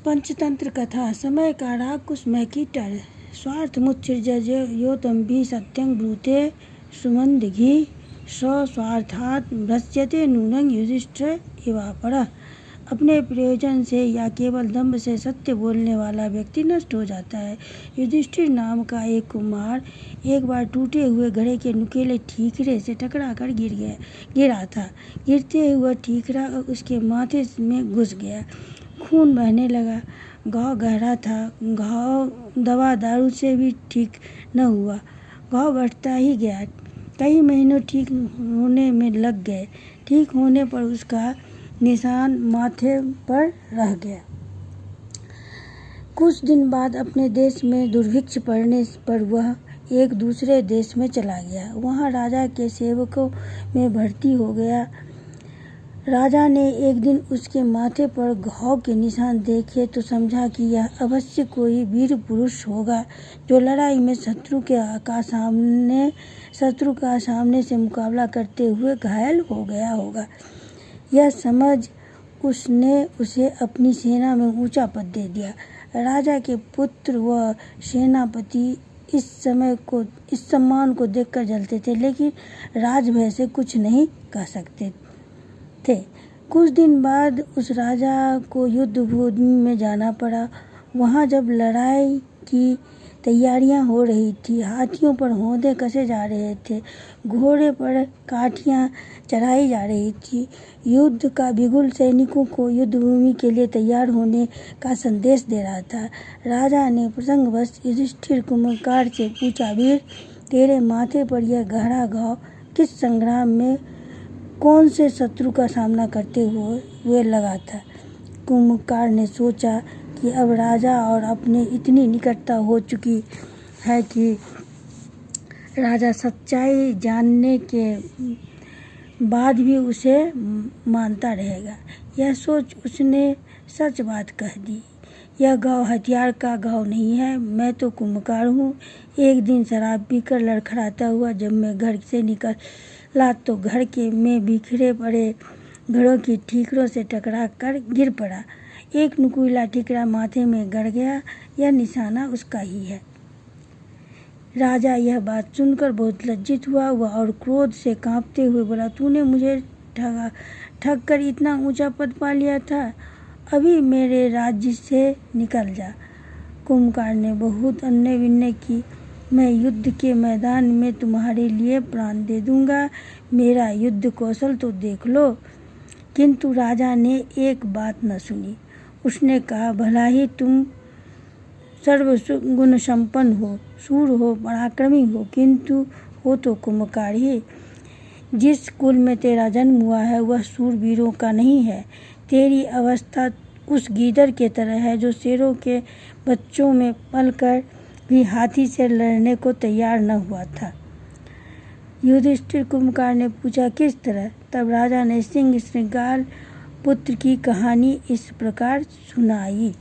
पंचतंत्र कथा। समय कारा कुसुम कीटर स्वार्थ मुत्सृज यो तंबी सत्यं ब्रूते सुमंदिघि स्वस्वार्थात् भ्रस्यते नूनं युधिष्ठिर इवापरः। अपने प्रयोजन से या केवल दंभ से सत्य बोलने वाला व्यक्ति नष्ट हो जाता है। युधिष्ठिर नाम का एक कुम्हार एक बार टूटे हुए घड़े के नुकीले ठीकरे से टकरा कर गिरा था। गिरते हुए ठीकरा उसके माथे में घुस गया। खून बहने लगा। घाव गहरा था। घाव दवा दारू से भी ठीक न हुआ। घाव बढ़ता ही गया। कई महीनों ठीक होने में लग गए। ठीक होने पर उसका निशान माथे पर रह गया। कुछ दिन बाद अपने देश में दुर्भिक्ष पड़ने पर वह एक दूसरे देश में चला गया। वहाँ राजा के सेवकों में भर्ती हो गया। राजा ने एक दिन उसके माथे पर घाव के निशान देखे तो समझा कि यह अवश्य कोई वीर पुरुष होगा जो लड़ाई में शत्रु का सामने से मुकाबला करते हुए घायल हो गया होगा। यह समझ उसने उसे अपनी सेना में ऊंचा पद दे दिया। राजा के पुत्र व सेनापति इस सम्मान को देखकर जलते थे, लेकिन राजभय से कुछ नहीं कह सकते थे। कुछ दिन बाद उस राजा को युद्ध भूमि में जाना पड़ा। वहाँ जब लड़ाई की तैयारियां हो रही थी, हाथियों पर हौदे कसे जा रहे थे, घोड़े पर काठियां चढ़ाई जा रही थी। युद्ध का बिगुल सैनिकों को युद्ध भूमि के लिए तैयार होने का संदेश दे रहा था। राजा ने प्रसंगवश युधिष्ठिर कुम्भकार से पूछा, वीर, तेरे माथे पर यह गहरा घाव किस संग्राम में कौन से शत्रु का सामना करते हुए लगा था? कुम्भकार ने सोचा कि अब राजा और अपने इतनी निकटता हो चुकी है कि राजा सच्चाई जानने के बाद भी उसे मानता रहेगा। यह सोच उसने सच बात कह दी। यह घाव हथियार का घाव नहीं है। मैं तो कुम्भकार हूँ। एक दिन शराब पीकर लड़खड़ाता हुआ जब मैं घर से निकला तो घर के में बिखरे पड़े घड़ों की ठीकरों से टकरा कर गिर पड़ा। एक नुकीला ठीकरा माथे में गड़ गया। यह निशाना उसका ही है। राजा यह बात सुनकर बहुत लज्जित हुआ और क्रोध से कांपते हुए बोला, तूने मुझे ठग कर इतना ऊंचा पद पा लिया था। अभी मेरे राज्य से निकल जा। कुम्भकार ने बहुत अन्य विनय की। मैं युद्ध के मैदान में तुम्हारे लिए प्राण दे दूंगा। मेरा युद्ध कौशल तो देख लो। किंतु राजा ने एक बात न सुनी। उसने कहा, भला ही तुम सर्वगुण संपन्न हो, शूर हो, पराक्रमी हो, किंतु हो तो कुम्भकार ही। जिस कुल में तेरा जन्म हुआ है वह शूरवीरों का नहीं है। तेरी अवस्था उस गीदड़ के तरह है जो शेरों के बच्चों में पलकर भी हाथी से लड़ने को तैयार न हुआ था। युधिष्ठिर कुम्भकार ने पूछा, किस तरह? तब राजा ने सिंह श्रृंगाल पुत्र की कहानी इस प्रकार सुनाई।